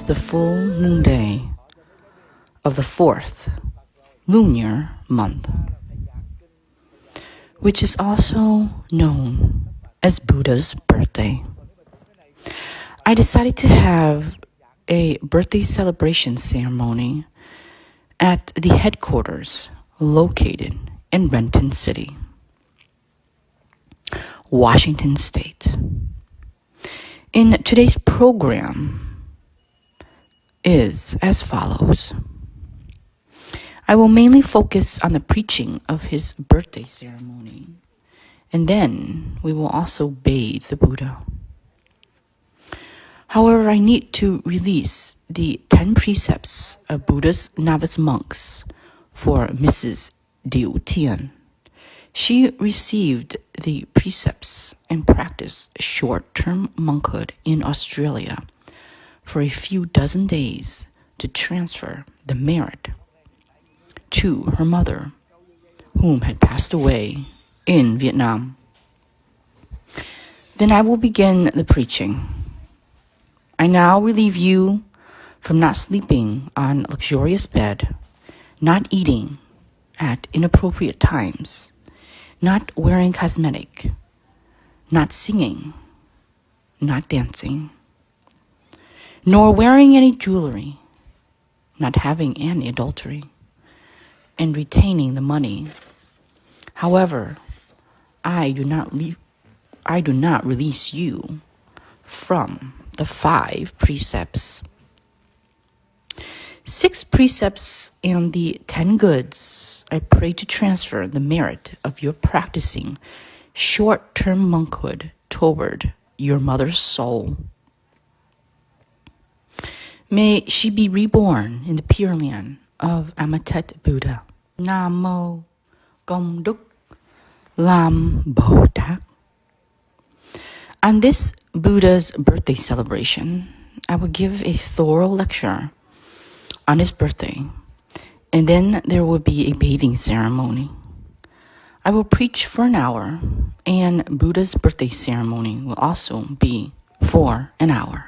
the full moon day of the 4th lunar month, which is also known as Buddha's birthday. I decided to have a birthday celebration ceremony at the headquarters located in Renton City, Washington State. In today's program is as follows. I will mainly focus on the preaching of his birthday ceremony, and then we will also bathe the Buddha. However, I need to release the 10 precepts of Buddha's novice monks for Mrs. Liu Tian. She received the precepts and practiced short-term monkhood in Australia for a few dozen days to transfer the merit to her mother, whom had passed away in Vietnam. Then I will begin the preaching. I now relieve you from not sleeping on a luxurious bed, not eating at inappropriate times, not wearing cosmetic, not singing, not dancing, nor wearing any jewelry, not having any adultery, and retaining the money. However, I do not release you from the 5 precepts. 6 precepts and the 10 goods I pray to transfer the merit of your practicing short-term monkhood toward your mother's soul. May she be reborn in the Pure Land of Amatet Buddha. Nam Mô Công Đức Lam Bồ Tát. On this Buddha's birthday celebration, I will give a thorough lecture on his birthday, and then there will be a bathing ceremony. I will preach for an hour, and Buddha's birthday ceremony will also be for an hour.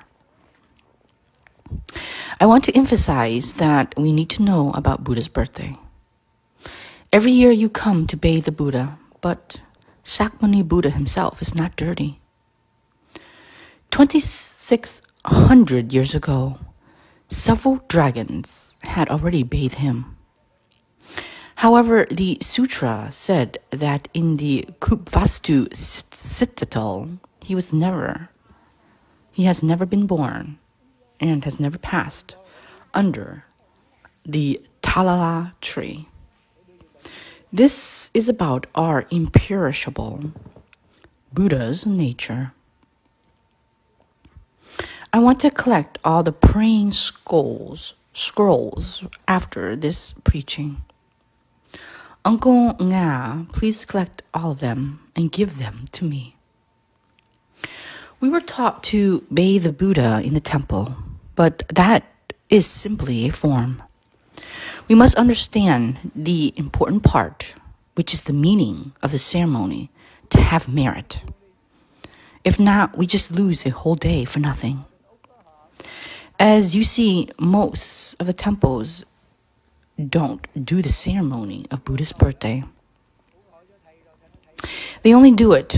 I want to emphasize that we need to know about Buddha's birthday. Every year you come to bathe the Buddha, but Sakmuni Buddha himself is not dirty. 2,600 years ago, several dragons had already bathed him. However, the sutra said that in the Kupvastu citadel, he has never been born and has never passed under the Talala tree. This is about our imperishable Buddha's nature. I want to collect all the praying scrolls after this preaching. Uncle Nga, please collect all of them and give them to me. We were taught to bathe the Buddha in the temple, but that is simply a form. We must understand the important part, which is the meaning of the ceremony, to have merit. If not, we just lose a whole day for nothing. As you see, most of the temples don't do the ceremony of Buddha's birthday. They only do it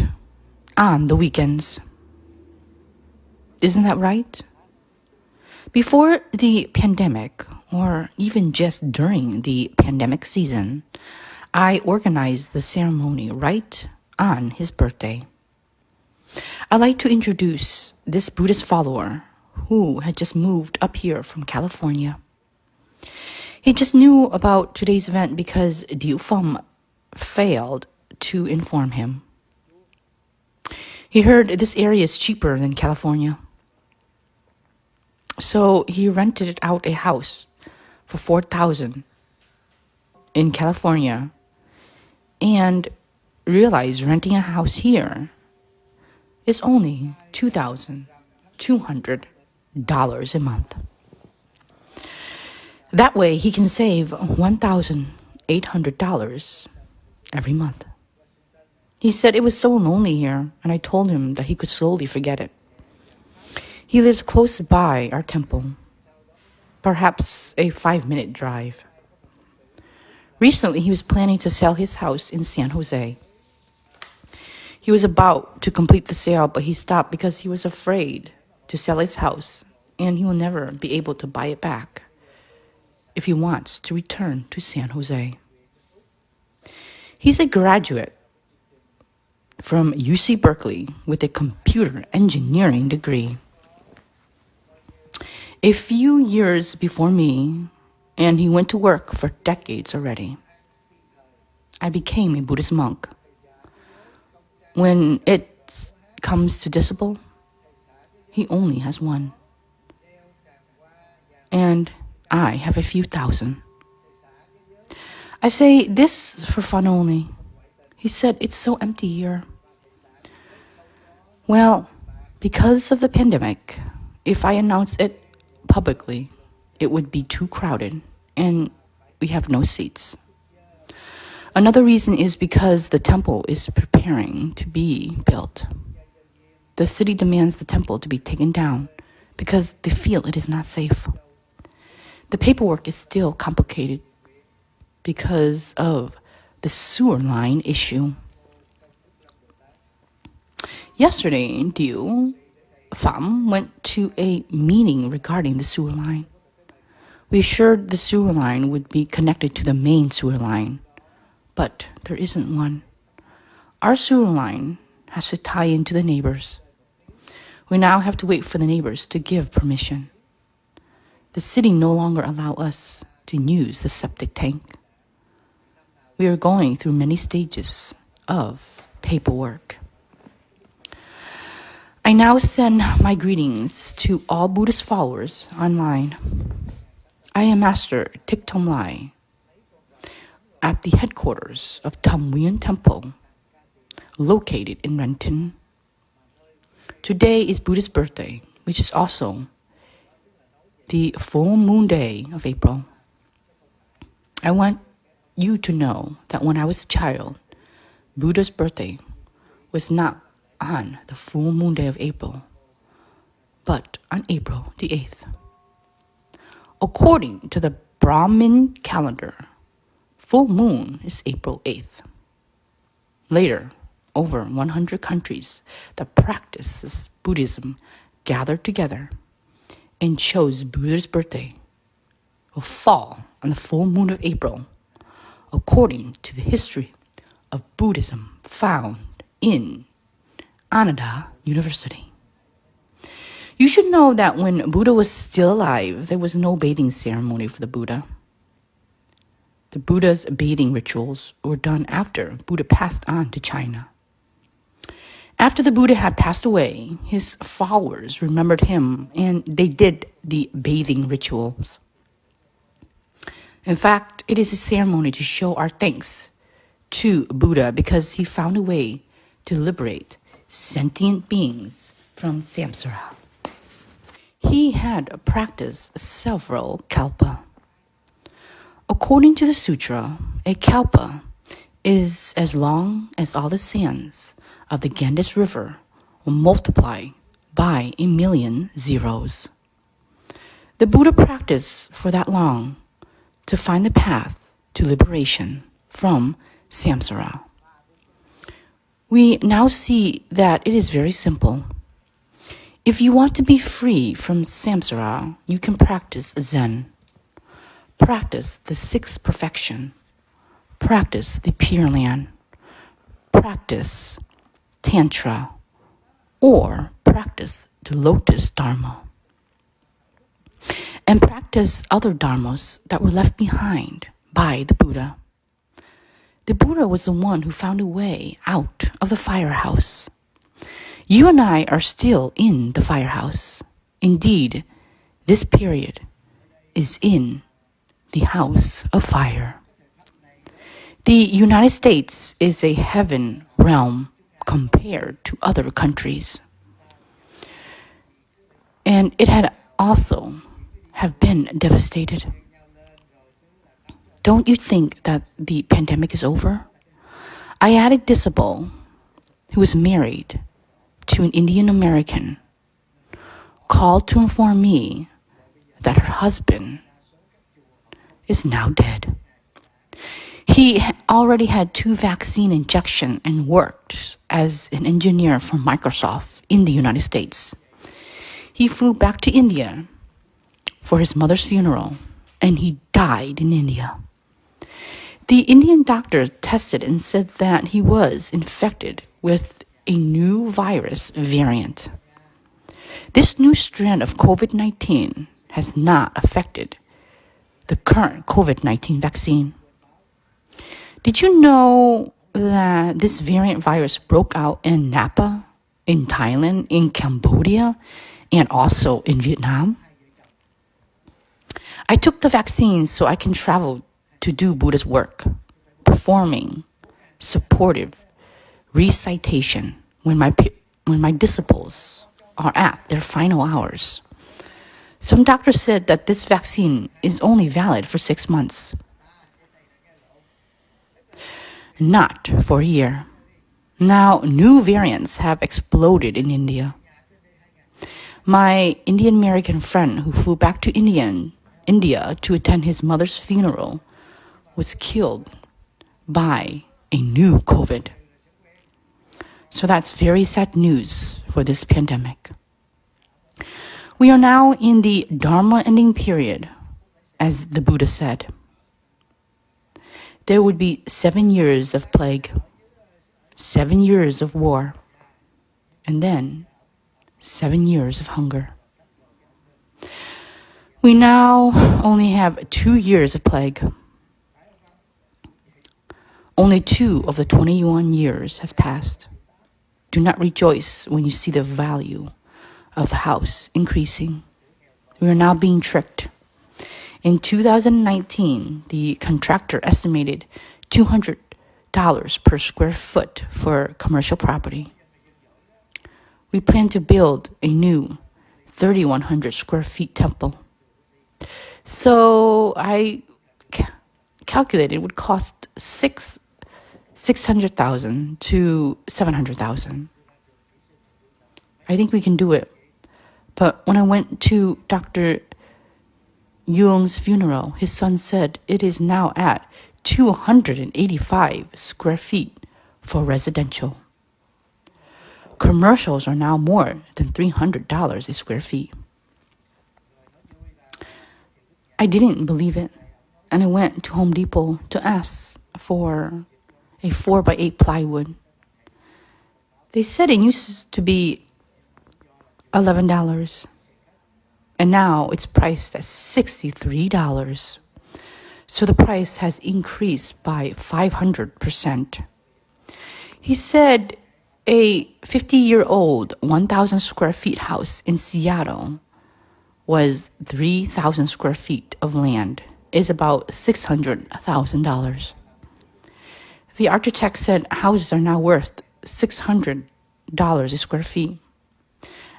on the weekends. Isn't that right? Before the pandemic, or even just during the pandemic season, I organized the ceremony right on his birthday. I'd like to introduce this Buddhist follower who had just moved up here from California. He just knew about today's event because Liu Feng failed to inform him. He heard this area is cheaper than California. So he rented out a house for $4,000 in California and realized renting a house here is only $2,200 a month. That way he can save $1,800 every month. He said it was so lonely here, and I told him that he could slowly forget it. He lives close by our temple. perhaps a 5-minute drive. Recently, he was planning to sell his house in San Jose. He was about to complete the sale, but he stopped because he was afraid to sell his house, and he will never be able to buy it back if he wants to return to San Jose. He's a graduate from UC Berkeley with a computer engineering degree. A few years before me, and he went to work for decades already. I became a Buddhist monk. When it comes to disciple, he only has one. And I have a few thousand. I say this for fun only. He said, "It's so empty here." Well, because of the pandemic, if I announce it publicly, it would be too crowded, and we have no seats. Another reason is because the temple is preparing to be built. The city demands the temple to be taken down because they feel it is not safe. The paperwork is still complicated because of the sewer line issue. Yesterday, Diu Pham went to a meeting regarding the sewer line. We assured the sewer line would be connected to the main sewer line, but there isn't one. Our sewer line has to tie into the neighbors. We now have to wait for the neighbors to give permission. The city no longer allows us to use the septic tank. We are going through many stages of paperwork. I now send my greetings to all Buddhist followers online. I am Master Thich Lai at the headquarters of Tham Nguyen Temple, located in Renton. Today is Buddha's birthday, which is also the full moon day of April. I want you to know that when I was a child, Buddha's birthday was not on the full moon day of April, but on April the 8th. According to the Brahmin calendar, full moon is April 8th. Later, over 100 countries that practices Buddhism gathered together and chose Buddha's birthday will fall on the full moon of April, according to the history of Buddhism found in Ananda University. You should know that when Buddha was still alive, there was no bathing ceremony for the Buddha. The Buddha's bathing rituals were done after Buddha passed on to China. After the Buddha had passed away, his followers remembered him and they did the bathing rituals. In fact, it is a ceremony to show our thanks to Buddha because he found a way to liberate sentient beings from samsara. He had practiced several kalpa. According to the sutra, a kalpa is as long as all the sands of the Ganges River will multiply by 1,000,000 zeros. The Buddha practiced for that long to find the path to liberation from samsara. We now see that it is very simple. If you want to be free from samsara, you can practice Zen. Practice the sixth perfection. Practice the Pure Land. Practice Tantra. Or practice the Lotus Dharma. And practice other dharmas that were left behind by the Buddha. The Buddha was the one who found a way out of the firehouse. You and I are still in the firehouse. Indeed, this period is in the house of fire. The United States is a heaven realm compared to other countries. And it had also have been devastated. Don't you think that the pandemic is over? I had a disciple who was married to an Indian American called to inform me that her husband is now dead. He already had 2 vaccine injections and worked as an engineer for Microsoft in the United States. He flew back to India for his mother's funeral, and he died in India. The Indian doctor tested and said that he was infected with a new virus variant. This new strand of COVID-19 has not affected the current COVID-19 vaccine. Did you know that this variant virus broke out in Napa, in Thailand, in Cambodia, and also in Vietnam? I took the vaccine so I can travel to do Buddha's work, performing supportive recitation when my disciples are at their final hours. Some doctors said that this vaccine is only valid for 6 months, not for a year. Now, new variants have exploded in India. My Indian American friend who flew back to India to attend his mother's funeral was killed by a new COVID. So that's very sad news for this pandemic. We are now in the Dharma ending period, as the Buddha said. There would be 7 years of plague, 7 years of war, and then 7 years of hunger. We now only have 2 years of plague. Only 2 of the 21 years has passed. Do not rejoice when you see the value of the house increasing. We are now being tricked. In 2019, the contractor estimated $200 per square foot for commercial property. We plan to build a new 3,100 square feet temple. So I calculated it would cost $600,000 to $700,000. I think we can do it. But when I went to Dr. Jung's funeral, his son said it is now at 285 square feet for residential. Commercials are now more than $300 a square feet. I didn't believe it, and I went to Home Depot to ask for a 4x8 plywood. They said it used to be $11, and now it's priced at $63. So the price has increased by 500%. He said a 50-year-old 1,000 square feet house in Seattle was 3,000 square feet of land, is about $600,000. The architect said houses are now worth $600 a square feet.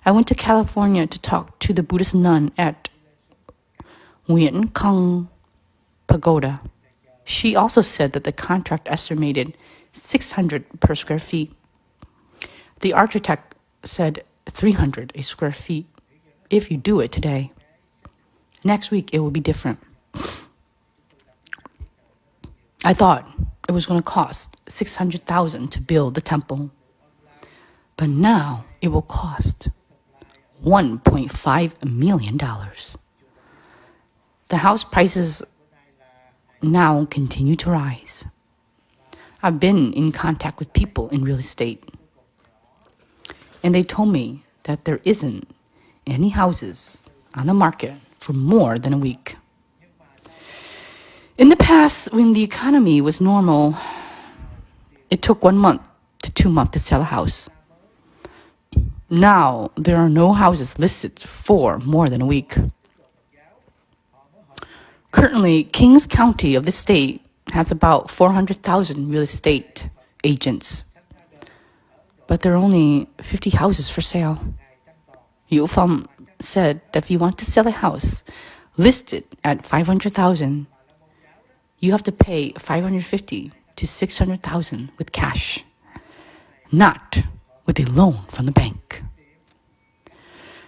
I went to California to talk to the Buddhist nun at Nguyen Cung Pagoda. She also said that the contract estimated $600 per square feet. The architect said $300 a square feet if you do it today. Next week it will be different. I thought it was going to cost $600,000 to build the temple, but now it will cost $1.5 million. The house prices now continue to rise. I've been in contact with people in real estate, and they told me that there isn't any houses on the market for more than a week. In the past, when the economy was normal, it took 1 month to 2 months to sell a house. Now, there are no houses listed for more than a week. Currently, Kings County of the state has about 400,000 real estate agents, but there are only 50 houses for sale. Yu Pham said that if you want to sell a house listed at 500,000, you have to pay 550 to 600,000 with cash, not with a loan from the bank.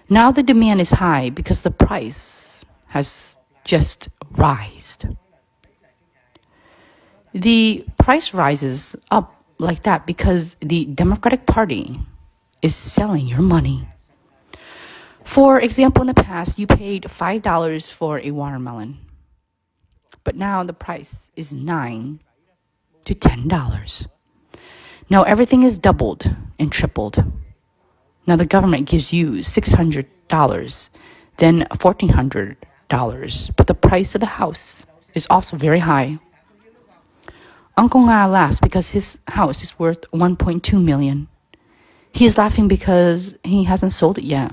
Now the demand is high because the price has just risen. The price rises up like that because the Democratic Party is selling your money. For example, in the past, you paid $5 for a watermelon, but now the price is $9 to $10. Now everything is doubled and tripled. Now the government gives you $600, then $1,400, but the price of the house is also very high. Uncle Nga laughs because his house is worth $1.2 million. He is laughing because he hasn't sold it yet.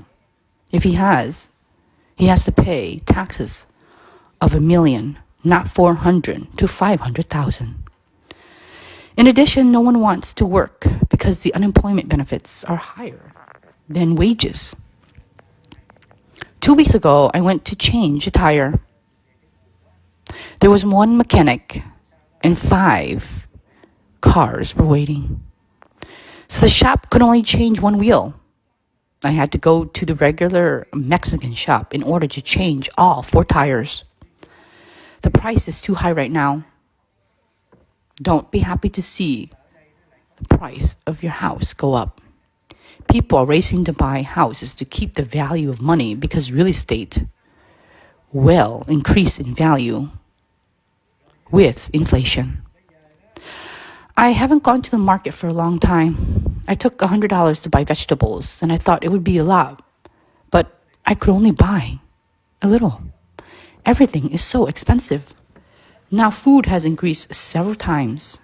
If he has to pay taxes of $1 million, not $400,000 to $500,000. In addition, no one wants to work because the unemployment benefits are higher than wages. 2 weeks ago, I went to change a tire. There was one mechanic and 5 cars were waiting. So the shop could only change one wheel. I had to go to the regular Mexican shop in order to change all 4 tires. The price is too high right now. Don't be happy to see the price of your house go up. People are racing to buy houses to keep the value of money because real estate will increase in value with inflation. I haven't gone to the market for a long time. I took $100 to buy vegetables, and I thought it would be a lot, but I could only buy a little. Everything is so expensive. Now food has increased several times.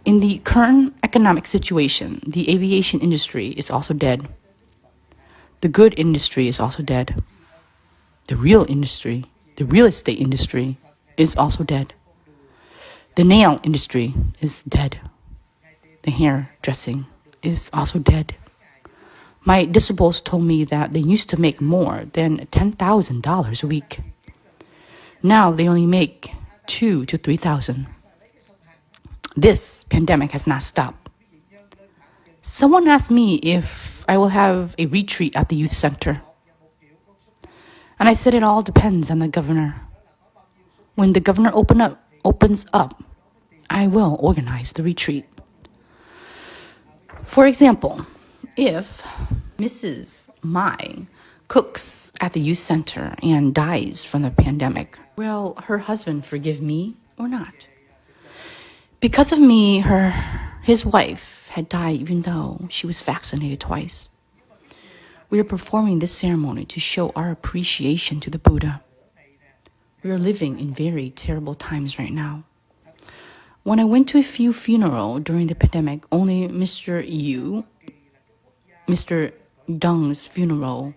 In the current economic situation, the aviation industry is also dead. The good industry is also dead. The real estate industry is also dead. The nail industry is dead. The hairdressing is also dead. My disciples told me that they used to make more than $10,000 a week. Now they only make $2,000 to $3,000. This pandemic has not stopped. Someone asked me if I will have a retreat at the youth center. And I said it all depends on the governor. When the governor opens up, I will organize the retreat. For example, if Mrs. Mai cooks at the youth center and dies from the pandemic, will her husband forgive me or not? Because of me, his wife had died even though she was vaccinated twice. We are performing this ceremony to show our appreciation to the Buddha. We are living in very terrible times right now. When I went to a few funerals during the pandemic, only Mr. Dung's funeral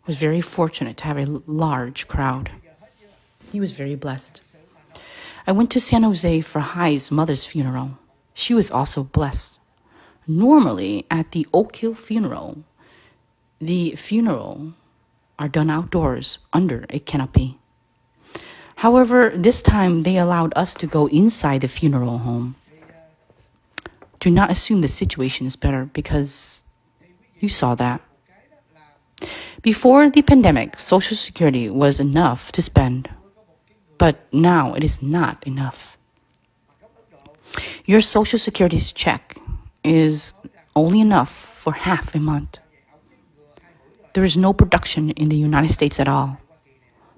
was very fortunate to have a large crowd. He was very blessed. I went to San Jose for Hai's mother's funeral. She was also blessed. Normally, at the Oak Hill funeral, the funeral are done outdoors under a canopy. However, this time they allowed us to go inside the funeral home. Do not assume the situation is better because you saw that. Before the pandemic, Social Security was enough to spend, but now it is not enough. Your Social Security's check is only enough for half a month. There is no production in the United States at all,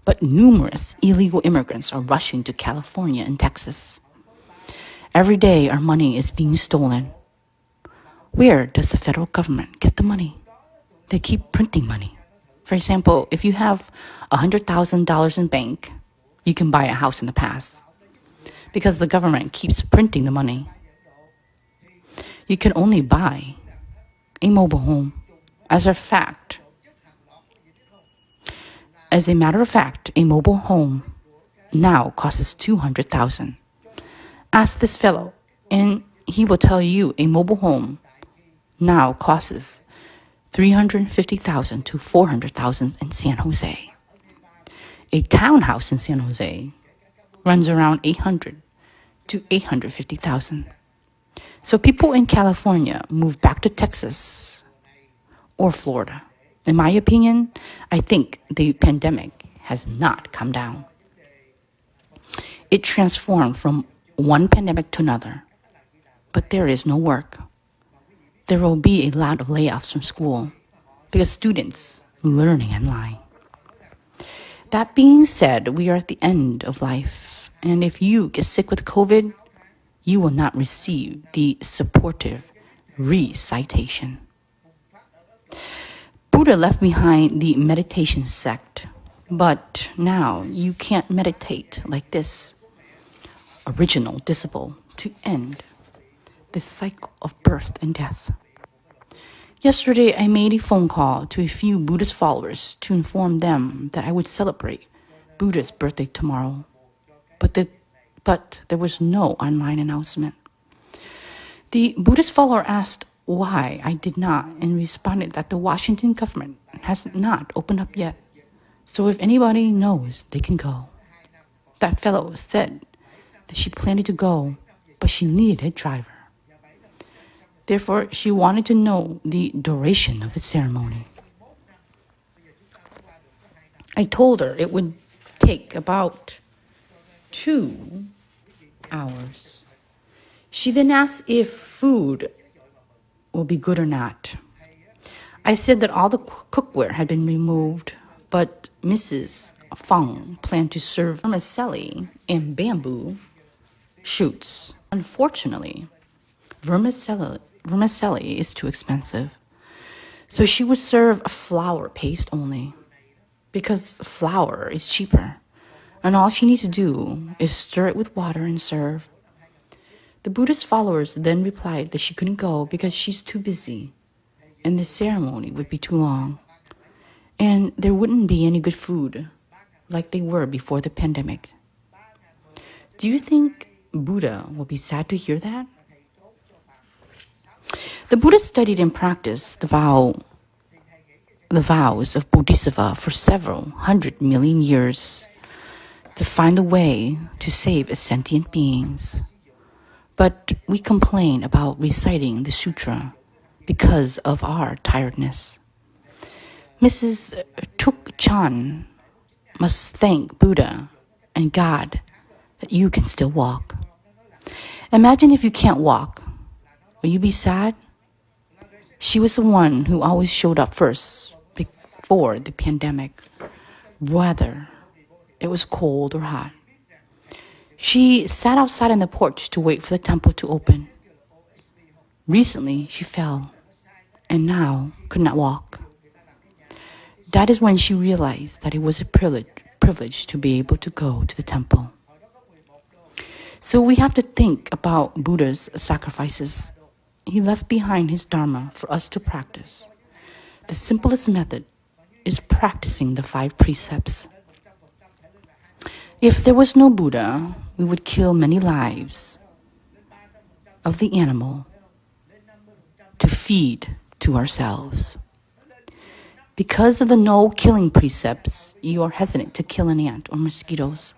but numerous illegal immigrants are rushing to California and Texas. Every day our money is being stolen. Where does the federal government get the money? They keep printing money. For example, if you have $100,000 in bank, you can buy a house in the past because the government keeps printing the money. You can only buy a mobile home. As a matter of fact, a mobile home now costs $200,000. Ask this fellow, and he will tell you a mobile home now costs $350,000 to $400,000 in San Jose. A townhouse in San Jose runs around $800,000 to $850,000. So people in California move back to Texas or Florida. In my opinion, I think the pandemic has not come down. It transformed from one pandemic to another, but there is no work. There will be a lot of layoffs from school because students learning online. That being said, we are at the end of life, and if you get sick with COVID, you will not receive the supportive recitation. Buddha left behind the meditation sect, but now you can't meditate like this original disciple to end this cycle of birth and death. Yesterday, I made a phone call to a few Buddhist followers to inform them that I would celebrate Buddha's birthday tomorrow, but there was no online announcement. The Buddhist follower asked why I did not and responded that the Washington government has not opened up yet, so if anybody knows, they can go. That fellow said that she planned to go, but she needed a driver. Therefore, she wanted to know the duration of the ceremony. I told her it would take about 2 hours. She then asked if food will be good or not. I said that all the cookware had been removed, but Mrs. Thong planned to serve vermicelli and bamboo shoots. Unfortunately, vermicelli is too expensive, so she would serve a flour paste only, because flour is cheaper, and all she needs to do is stir it with water and serve. The Buddhist followers then replied that she couldn't go because she's too busy, and the ceremony would be too long, and there wouldn't be any good food like they were before the pandemic. Do you think Buddha will be sad to hear that? The Buddha studied and practiced the vows of Bodhisattva for several 100 million years to find a way to save sentient beings. But we complain about reciting the sutra because of our tiredness. Mrs. Thich Chan must thank Buddha and God that you can still walk. Imagine if you can't walk. Will you be sad? She was the one who always showed up first before the pandemic, whether it was cold or hot. She sat outside on the porch to wait for the temple to open. Recently, she fell and now could not walk. That is when she realized that it was a privilege to be able to go to the temple. So we have to think about Buddha's sacrifices. He left behind his Dharma for us to practice. The simplest method is practicing the 5 precepts. If there was no Buddha, we would kill many lives of the animal to feed to ourselves. Because of the no killing precepts, you are hesitant to kill an ant or mosquitoes.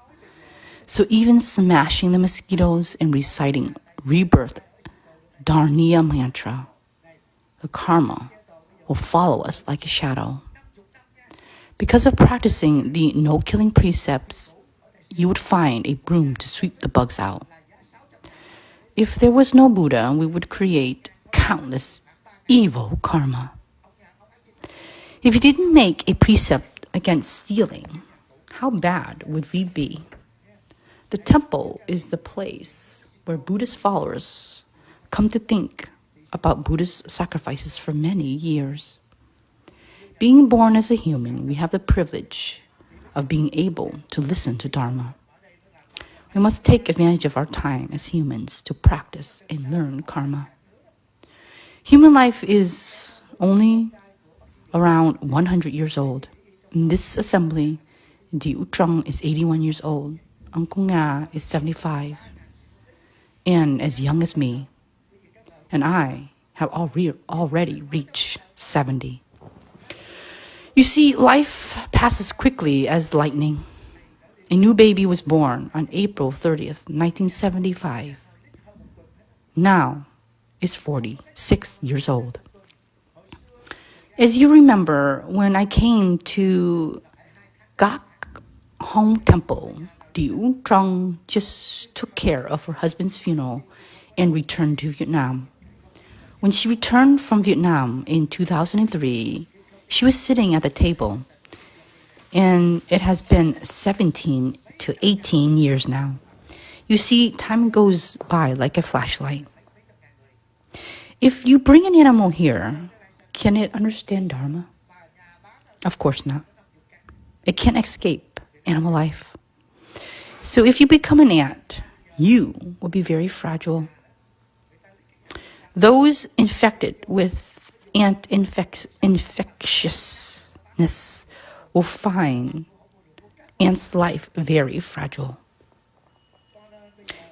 So even smashing the mosquitoes and reciting rebirth Dharma mantra, the karma will follow us like a shadow. Because of practicing the no-killing precepts, you would find a broom to sweep the bugs out. If there was no Buddha, we would create countless evil karma. If you didn't make a precept against stealing, how bad would we be? The temple is the place where Buddhist followers come to think about Buddhist sacrifices for many years. Being born as a human, we have the privilege of being able to listen to Dharma. We must take advantage of our time as humans to practice and learn karma. Human life is only around 100 years old. In this assembly, Di Utrang is 81 years old, Uncle Nga is 75, and as young as me, and I have already reached 70. You see, life passes quickly as lightning. A new baby was born on April 30th, 1975. Now is 46 years old. As you remember, when I came to Gak home temple, Thong just took care of her husband's funeral and returned to Vietnam. When she returned from Vietnam in 2003, she was sitting at the table, and it has been 17 to 18 years now. You see, time goes by like a flashlight. If you bring an animal here, can it understand Dharma? Of course not. It can't escape animal life. So if you become an ant, you will be very fragile. Those infected with ant infectiousness will find ant's life very fragile.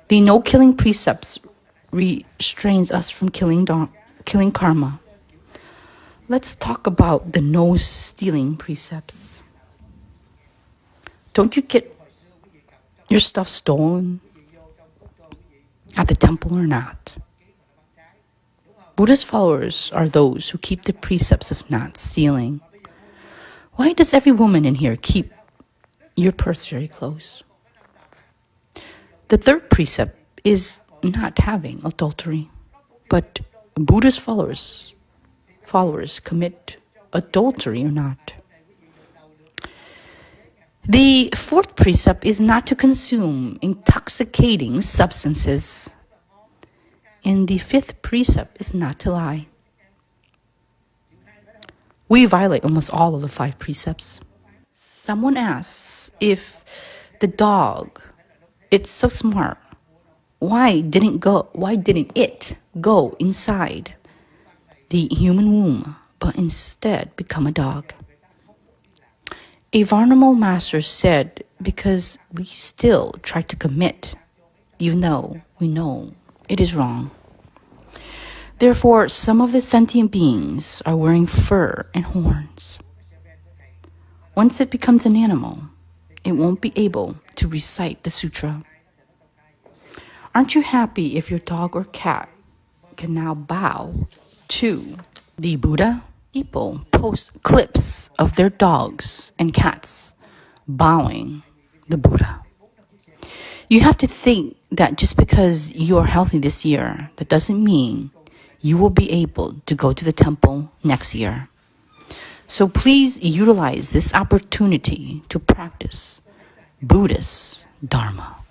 The no-killing precepts restrains us from killing karma. Let's talk about the no-stealing precepts. Don't you get your stuff stolen at the temple or not? Buddha's followers are those who keep the precepts of not stealing. Why does every woman in here keep your purse very close? The third precept is not having adultery, but Buddha's followers commit adultery or not. The fourth precept is not to consume intoxicating substances. And the fifth precept is not to lie. We violate almost all of the 5 precepts. Someone asks if the dog, it's so smart, why didn't it go inside the human womb, but instead become a dog? A Varnamo master said, because we still try to commit, even though we know it is wrong. Therefore, some of the sentient beings are wearing fur and horns. Once it becomes an animal, it won't be able to recite the sutra. Aren't you happy if your dog or cat can now bow to the Buddha? People post clips of their dogs and cats bowing the Buddha. You have to think that just because you are healthy this year, that doesn't mean you will be able to go to the temple next year. So please utilize this opportunity to practice Buddhist Dharma.